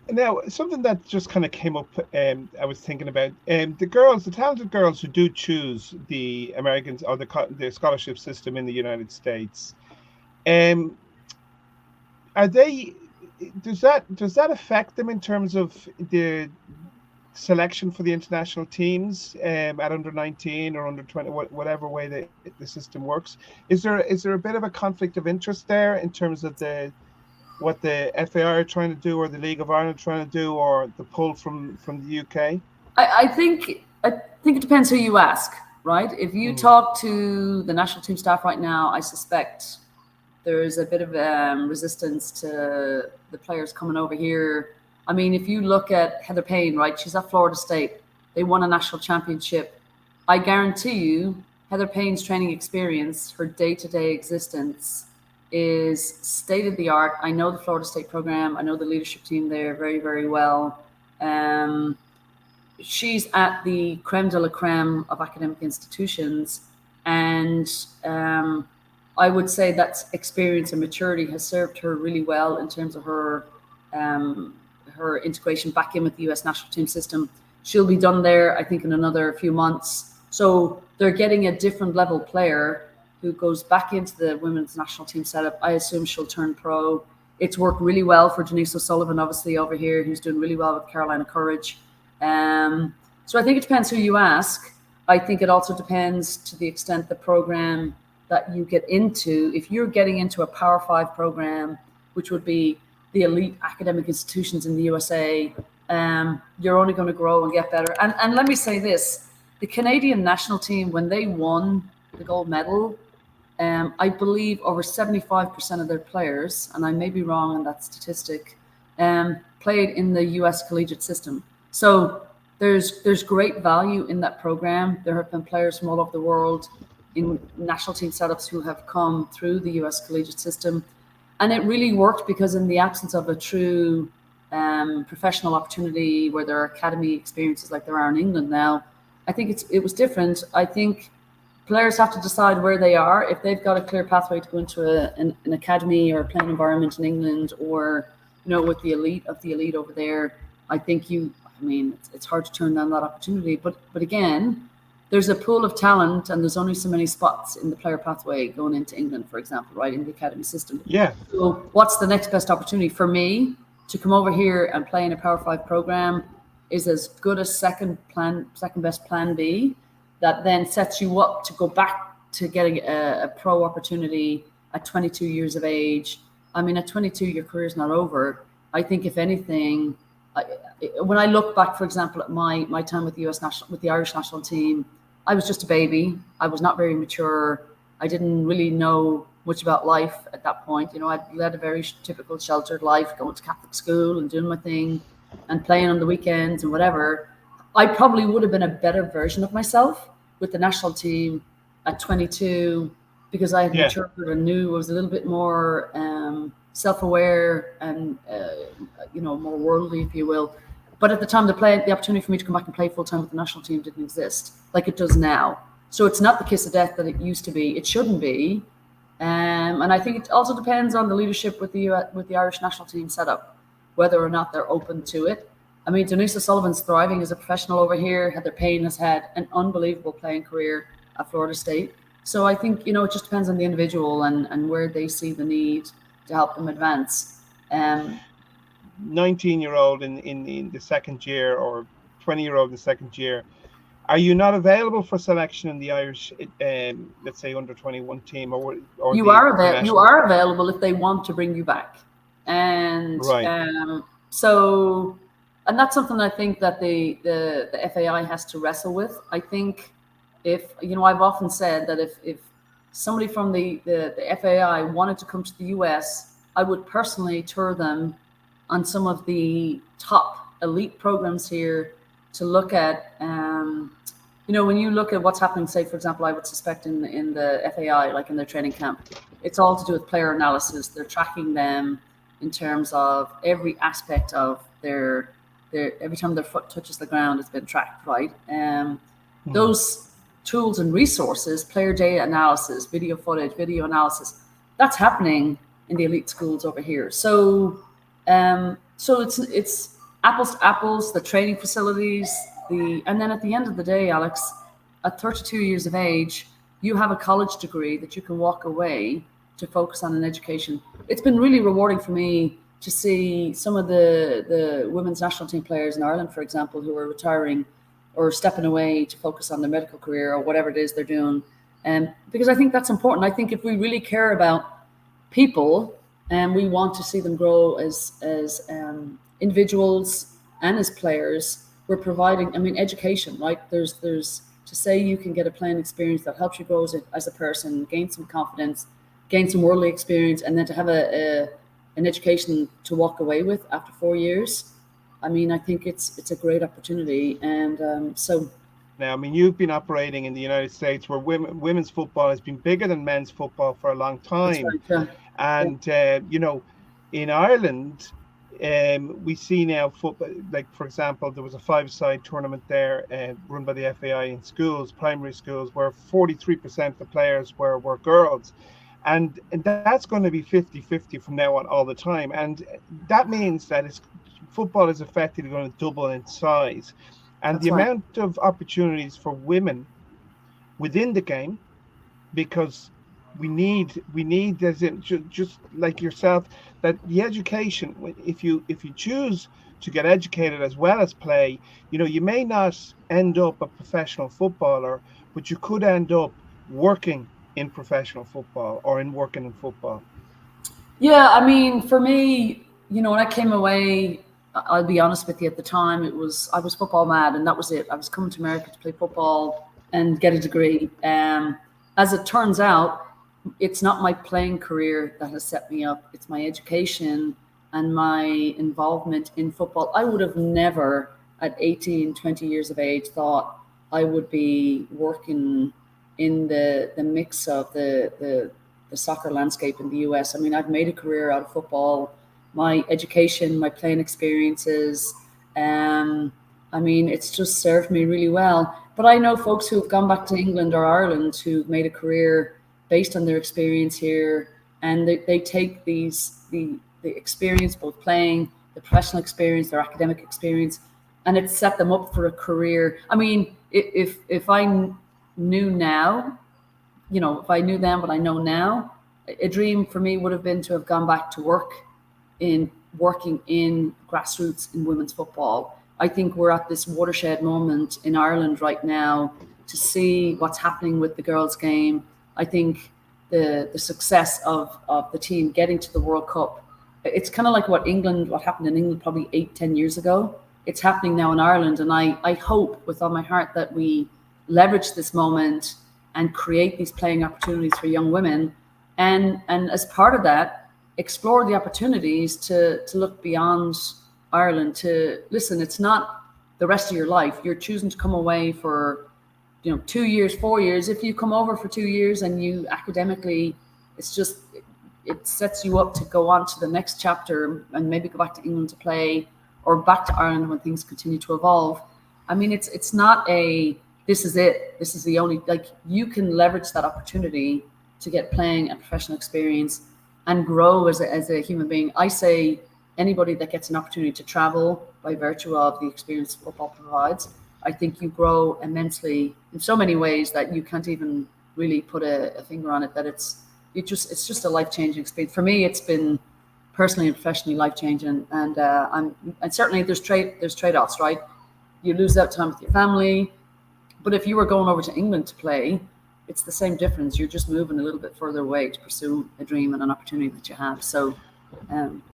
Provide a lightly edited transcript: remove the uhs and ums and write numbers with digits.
Now, something that just kind of came up, I was thinking about the talented girls who do choose the Americans or the scholarship system in the United States. Um, are they? Does that affect them in terms of the selection for the international teams at under 19 or under 20, whatever way the system works? Is there a bit of a conflict of interest there in terms of the what the FAI are trying to do or the League of Ireland trying to do or the pull from the UK? I think it depends who you ask, right? If you Mm, talk to the national team staff right now, I suspect there's a bit of resistance to the players coming over here. I mean, if you look at Heather Payne, right? She's at Florida State. They won a national championship. I guarantee you, Heather Payne's training experience, her day-to-day existence is state of the art. I know the Florida State program. I know the leadership team there very, very well. Um, she's at the creme de la creme of academic institutions, and I would say that experience and maturity has served her really well in terms of um, her integration back in with the US national team system. She'll be done there, I think, in another few months. So they're getting a different level player who goes back into the women's national team setup. I assume she'll turn pro. It's worked really well for Denise Sullivan, obviously, over here, who's doing really well with Carolina Courage. So I think it depends who you ask. I think it also depends to the extent the program that you get into. If you're getting into a Power Five program, which would be the elite academic institutions in the USA, you're only going to grow and get better. And let me say this, the Canadian national team, when they won the gold medal, I believe over 75% of their players, and I may be wrong on that statistic, played in the US collegiate system. So there's great value in that program. There have been players from all over the world in national team setups who have come through the US collegiate system. And it really worked because in the absence of a true professional opportunity where there are academy experiences like there are in England now, I think it was different. I think players have to decide where they are. If they've got a clear pathway to go into an academy or a playing environment in England, or with the elite of the elite over there, I think it's hard to turn down that opportunity. But again, there's a pool of talent, and there's only so many spots in the player pathway going into England, for example, right, in the academy system. yeah, So what's the next best opportunity for me to come over here and play in a Power Five program is as good as second best plan B, that then sets you up to go back to getting a pro opportunity at 22 years of age. I mean, at 22, your career's not over. I think if anything, when I look back, for example, at my time with the Irish national team, I was just a baby. I was not very mature. I didn't really know much about life at that point. I'd led a very typical sheltered life, going to Catholic school and doing my thing and playing on the weekends and whatever. I probably would have been a better version of myself with the national team at 22, because I had yeah. matured and knew I was a little bit more self-aware and more worldly, if you will. But at the time, the opportunity for me to come back and play full-time with the national team didn't exist like it does now. So it's not the kiss of death that it used to be. It shouldn't be. And I think it also depends on the leadership with the Irish national team setup, whether or not they're open to it. I mean, Denise Sullivan's thriving as a professional over here. Heather Payne has had an unbelievable playing career at Florida State. So I think, it just depends on the individual and where they see the need to help them advance. 19-year-old in the second year or 20-year-old in the second year, are you not available for selection in the Irish, let's say under 21 team or You the are you international? are available if they want to bring you back, and Right. so, and that's something I think that the FAI has to wrestle with. I think if I've often said that if somebody from the FAI wanted to come to the US, I would personally tour them on some of the top elite programs here to look at. When you look at what's happening, say, for example, I would suspect in the FAI, like in their training camp, it's all to do with player analysis. They're tracking them in terms of every aspect of their every time their foot touches the ground, it's been tracked, right? Mm. Those tools and resources, player data analysis, video footage, video analysis, that's happening in the elite schools over here. So it's apples to apples, the training facilities, and then at the end of the day, Alex, at 32 years of age, you have a college degree that you can walk away to focus on an education. It's been really rewarding for me to see some of the women's national team players in Ireland, for example, who are retiring or stepping away to focus on their medical career or whatever it is they're doing. Because I think that's important. I think if we really care about people and we want to see them grow as individuals and as players, we're providing, education, right? There's to say you can get a playing experience that helps you grow as a person, gain some confidence, gain some worldly experience, and then to have an education to walk away with after 4 years. I think it's a great opportunity. And so now, you've been operating in the United States where women's football has been bigger than men's football for a long time. Right, and, in Ireland, we see now football, like, for example, there was a 5-side tournament there run by the FAI in schools, primary schools, where 43% of the players were girls. And that's going to be 50-50 from now on all the time. And that means that football is effectively going to double in size. And the amount of opportunities for women within the game, because we need as in, just like yourself, that the education, if you choose to get educated as well as play, you may not end up a professional footballer, but you could end up working in professional football or working in football. Yeah, for me, when I came away, I'll be honest with you, at the time I was football mad, and that was it. I was coming to America to play football and get a degree. As it turns out, it's not my playing career that has set me up. It's my education and my involvement in football. I would have never at 18, 20 years of age thought I would be working in the mix of the soccer landscape in the US. I've made a career out of football. My education, my playing experiences, it's just served me really well. But I know folks who have gone back to England or Ireland who've made a career based on their experience here, and they take the experience, both playing, the professional experience, their academic experience, and it's set them up for a career. If I knew now, if I knew then what I know now, a dream for me would have been to have gone back to working in grassroots in women's football. I think we're at this watershed moment in Ireland right now to see what's happening with the girls' game. I think the success of the team getting to the World Cup, it's kind of like what happened in England probably 8-10 years ago. It's happening now in Ireland, and I hope with all my heart that we leverage this moment and create these playing opportunities for young women, and as part of that, explore the opportunities to look beyond Ireland. To listen, it's not the rest of your life. You're choosing to come away for 2 years, 4 years. If you come over for 2 years and you academically, it sets you up to go on to the next chapter and maybe go back to England to play or back to Ireland when things continue to evolve. It's not this is it, this is the only, you can leverage that opportunity to get playing and professional experience and grow as a human being. I say anybody that gets an opportunity to travel by virtue of the experience football provides, I think you grow immensely in so many ways that you can't even really put a finger on it, that it's just a life-changing experience. For me, it's been personally and professionally life-changing. And certainly there's trade-offs, right? You lose out time with your family, but if you were going over to England to play, it's the same difference. You're just moving a little bit further away to pursue a dream and an opportunity that you have. So